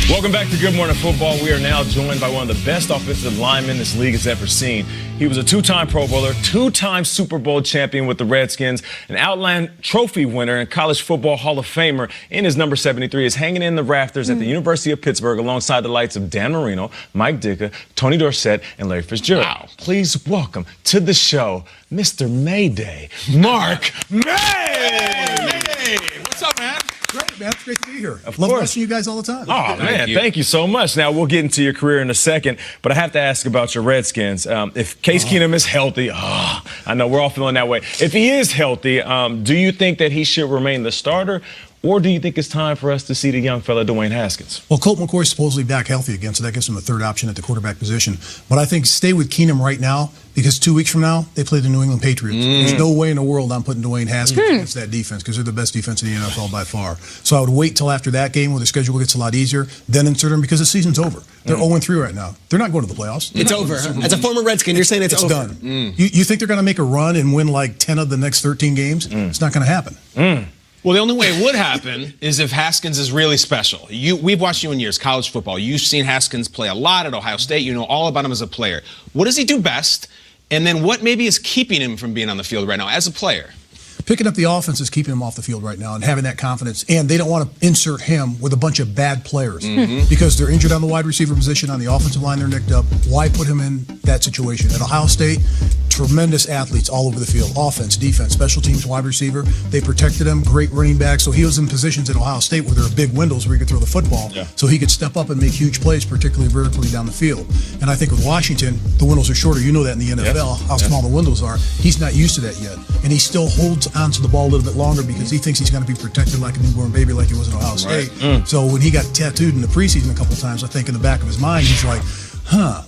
Welcome back to Good Morning Football. We are now joined by one of the best offensive linemen this league has ever seen. He was a two-time Pro Bowler, two-time Super Bowl champion with the Redskins, an Outland Trophy winner, and College Football Hall of Famer. In his number 73 is hanging in the rafters at the University of Pittsburgh alongside the lights of Dan Marino, Mike Ditka, Tony Dorsett, and Larry Fitzgerald. Wow. Please welcome to the show, Mr. Mayday, Mark May! Hey, what's up, man? Great, man. It's great to be here. Love watching you guys all the time. Oh, man, thank you so much. Now, we'll get into your career in a second, but I have to ask about your Redskins. If Case Keenum is healthy, I know we're all feeling that way. If he is healthy, do you think that he should remain the starter, or do you think it's time for us to see the young fella, Dwayne Haskins? Well, Colt McCoy is supposedly back healthy again, so that gives him a third option at the quarterback position. But I think stay with Keenum right now, because 2 weeks from now, they play the New England Patriots. There's no way in the world I'm putting Dwayne Haskins against that defense, because they're the best defense in the NFL by far. So I would wait till after that game where the schedule gets a lot easier, then insert him, because the season's over. They're 0-3 right now. They're not going to the playoffs. It's over. As a former Redskin, you're saying it's over. Done. You think they're going to make a run and win like 10 of the next 13 games? It's not going to happen. Well, the only way it would happen is if Haskins is really special. We've watched you in years, college football. You've seen Haskins play a lot at Ohio State. You know all about him as a player. What does he do best? And then what maybe is keeping him from being on the field right now as a player? Picking up the offense is keeping him off the field right now and having that confidence. And they don't want to insert him with a bunch of bad players because they're injured on the wide receiver position, on the offensive line they're nicked up. Why put him in that situation? At Ohio State, tremendous athletes all over the field. Offense, defense, special teams, wide receiver. They protected him, great running back. So he was in positions at Ohio State where there are big windows where he could throw the football. So he could step up and make huge plays, particularly vertically down the field. And I think with Washington, the windows are shorter. You know that in the NFL, how small the windows are. He's not used to that yet. And he still holds onto the ball a little bit longer because he thinks he's going to be protected like a newborn baby like he was at Ohio State. So when he got tattooed in the preseason a couple of times, I think in the back of his mind, he's like,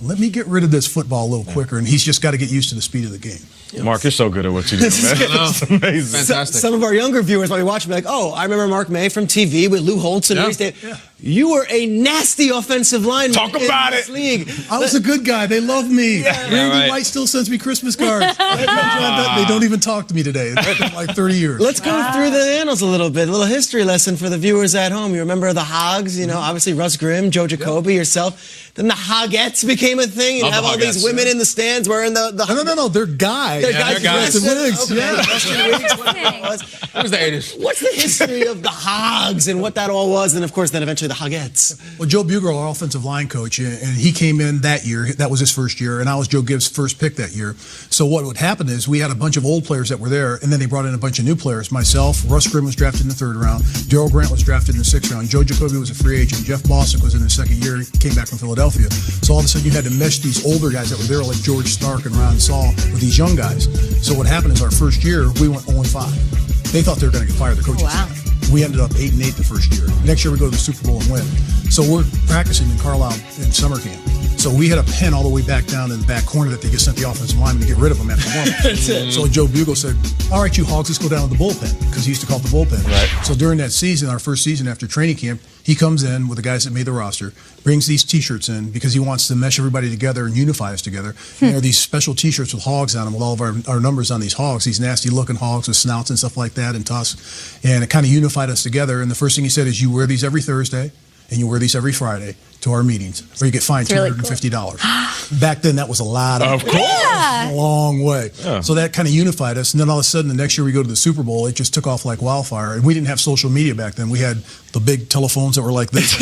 let me get rid of this football a little quicker. And he's just got to get used to the speed of the game. Mark, you're so good at what you do, man. It's amazing. Fantastic. Some of our younger viewers might be watching be like, oh, I remember Mark May from TV with Lou Holtz and Reese Davis. You were a nasty offensive lineman. Talk about this league. I was a good guy. They love me. Randy White still sends me Christmas cards. They don't even talk to me today. It's been like 30 years. Let's go through the annals a little bit. A little history lesson for the viewers at home. You remember the Hogs, you know, obviously Russ Grimm, Joe Jacoby, yourself. Then the Hogettes became a thing. You have all these women in the stands wearing the No. They're guys. They're guys. Wigs. What was the 80s? What's the history of the Hogs and what that all was, and of course then eventually the Hogettes? Well, Joe Bugler, our offensive line coach, and he came in that year. That was his first year, and I was Joe Gibbs' first pick that year. So what would happen is we had a bunch of old players that were there, and then they brought in a bunch of new players. Myself, Russ Grimm was drafted in the 3rd round. Darryl Grant was drafted in the 6th round. Joe Jacoby was a free agent. Jeff Bostic was in his 2nd year. He came back from Philadelphia. So all of a sudden you had to mesh these older guys that were there like George Stark and Ron Saul with these young guys. So what happened is our first year, we went 0-5. They thought they were going to get fired, the coaching staff. We ended up 8-8 the first year. Next year we go to the Super Bowl and win. So we're practicing in Carlisle in summer camp. So we had a pen all the way back down in the back corner that they just sent the offensive lineman to get rid of them after warm-up. So Joe Bugler said, all right, you Hogs, let's go down to the bullpen, because he used to call it the bullpen. So during that season, our first season after training camp, he comes in with the guys that made the roster, brings these T-shirts in because he wants to mesh everybody together and unify us together. And there are these special T-shirts with hogs on them, with all of our numbers on these hogs, these nasty-looking hogs with snouts and stuff like that and tusks. And it kind of unified us together. And the first thing he said is, you wear these every Thursday and you wear these every Friday to our meetings, or you get fined $250. Back then, that was a lot. Of course. A long way. So that kind of unified us. And then all of a sudden, the next year we go to the Super Bowl, it just took off like wildfire. And we didn't have social media back then. We had the big telephones that were like this.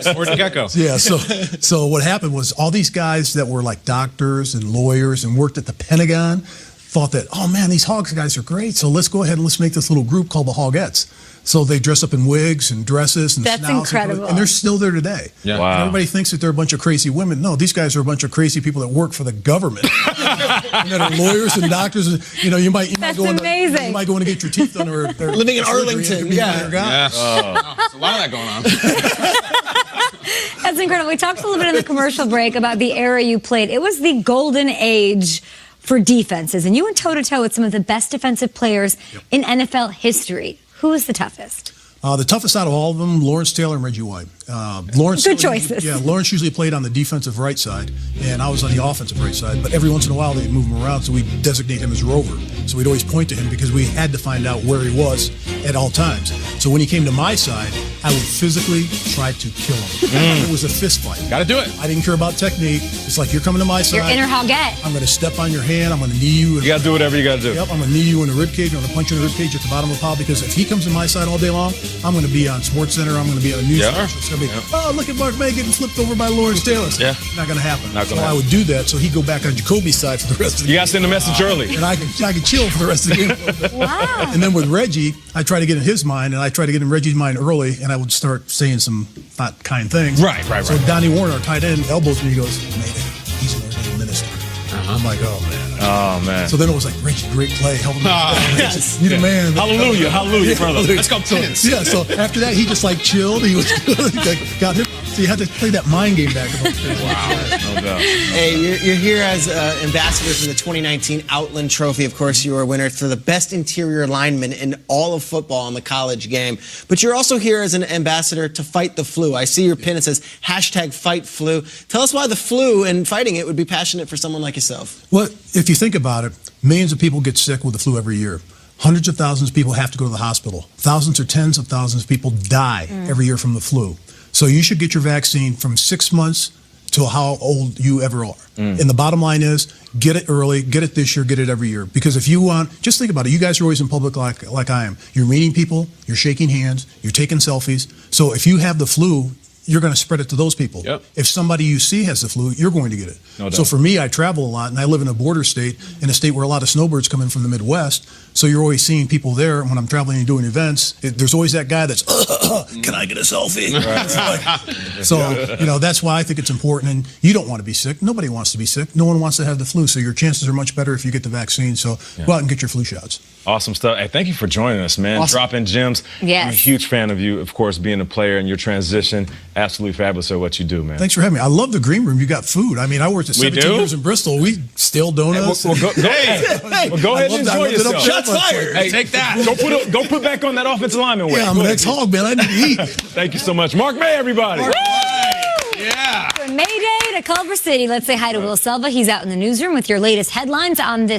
Sports Gecko. Yeah, so what happened was all these guys that were like doctors and lawyers and worked at the Pentagon thought that, oh man, these Hogs guys are great, so let's go ahead and let's make this little group called the Hogettes. So they dress up in wigs and dresses and That's snouts incredible. And they're still there today. Wow. And everybody thinks that they're a bunch of crazy women. No, these guys are a bunch of crazy people that work for the government. That are lawyers and doctors. And, you know, you might That's go in amazing. you might go in to get your teeth done, or Living in Arlington. There's a lot of that going on. That's incredible. We talked a little bit in the commercial break about the era you played. It was the golden age for defenses, and you went toe-to-toe with some of the best defensive players in NFL history. Who was the toughest? The toughest out of all of them, Lawrence Taylor and Reggie White. Lawrence, good choices. Yeah, Lawrence usually played on the defensive right side, and I was on the offensive right side. But every once in a while, they'd move him around, so we'd designate him as Rover. So we'd always point to him because we had to find out where he was at all times. So when he came to my side, I would physically try to kill him. It was a fist fight. Got to do it. I didn't care about technique. It's like, you're coming to my side. Your inner Hoggette. I'm going to step on your hand. I'm going to knee you. You got to do whatever you got to do. Yep, I'm going to knee you in the rib cage. I'm going to punch you in the rib cage at the bottom of the pile, because if he comes to my side all day long, I'm going to be on Sports Center. I'm going to be on a news station. It's going to be, oh, look at Mark May getting flipped over by Lawrence Taylor. Yeah. Not going to happen. Not gonna I would do that so he'd go back on Jacoby's side for the rest of the You game. got to send a message early. And I could chill for the rest of the game. Wow. And then with Reggie, I try to get in his mind, and I try to get in Reggie's mind early, and I would start saying some not kind things. Right. So Donnie Warner, our tight end, elbows me. He goes, "Man, he's an ordained minister." I'm like, "Oh man." Oh, man. So then it was like, "Reggie, great play, help him." Yes. You're the man. Hallelujah, hallelujah, brother. Let's go penance. Yeah. So after that, he just like chilled. He was got him. So you had to play that mind game back. Wow, no doubt. Hey, you're here as ambassador for the 2019 Outland Trophy. Of course, you were a winner for the best interior lineman in all of football in the college game. But you're also here as an ambassador to fight the flu. I see your pin. It says #FightFlu. Tell us why the flu and fighting it would be passionate for someone like yourself. Well, if you think about it, millions of people get sick with the flu every year. Hundreds of thousands of people have to go to the hospital. Thousands or tens of thousands of people die every year from the flu. So you should get your vaccine from 6 months to how old you ever are. And the bottom line is, get it early, get it this year, get it every year. Because if you want, just think about it. You guys are always in public like I am. You're meeting people, you're shaking hands, you're taking selfies. So if you have the flu, you're going to spread it to those people. Yep. If somebody you see has the flu, you're going to get it. No doubt. So for me, I travel a lot, and I live in a border state, in a state where a lot of snowbirds come in from the Midwest. So you're always seeing people there. When I'm traveling and doing events, there's always that guy that's, can I get a selfie? So, that's why I think it's important. And you don't want to be sick. Nobody wants to be sick. No one wants to have the flu. So your chances are much better if you get the vaccine. So go out and get your flu shots. Awesome stuff. Hey, thank you for joining us, man. Awesome. Dropping gems. Yes. I'm a huge fan of you, of course, being a player and your transition. Absolutely fabulous at what you do, man. Thanks for having me. I love the green room. You got food. I mean, I worked at 17 years in Bristol. We still donuts. Well, go ahead and enjoy yourself. Shots fired. Hey, take that. Go put back on that offensive lineman weight. Yeah, I'm an ex-hog, man. I need to eat. Thank you so much. Mark May, everybody. Yeah. From Mayday to Culver City, let's say hi to Will Selva. He's out in the newsroom with your latest headlines on this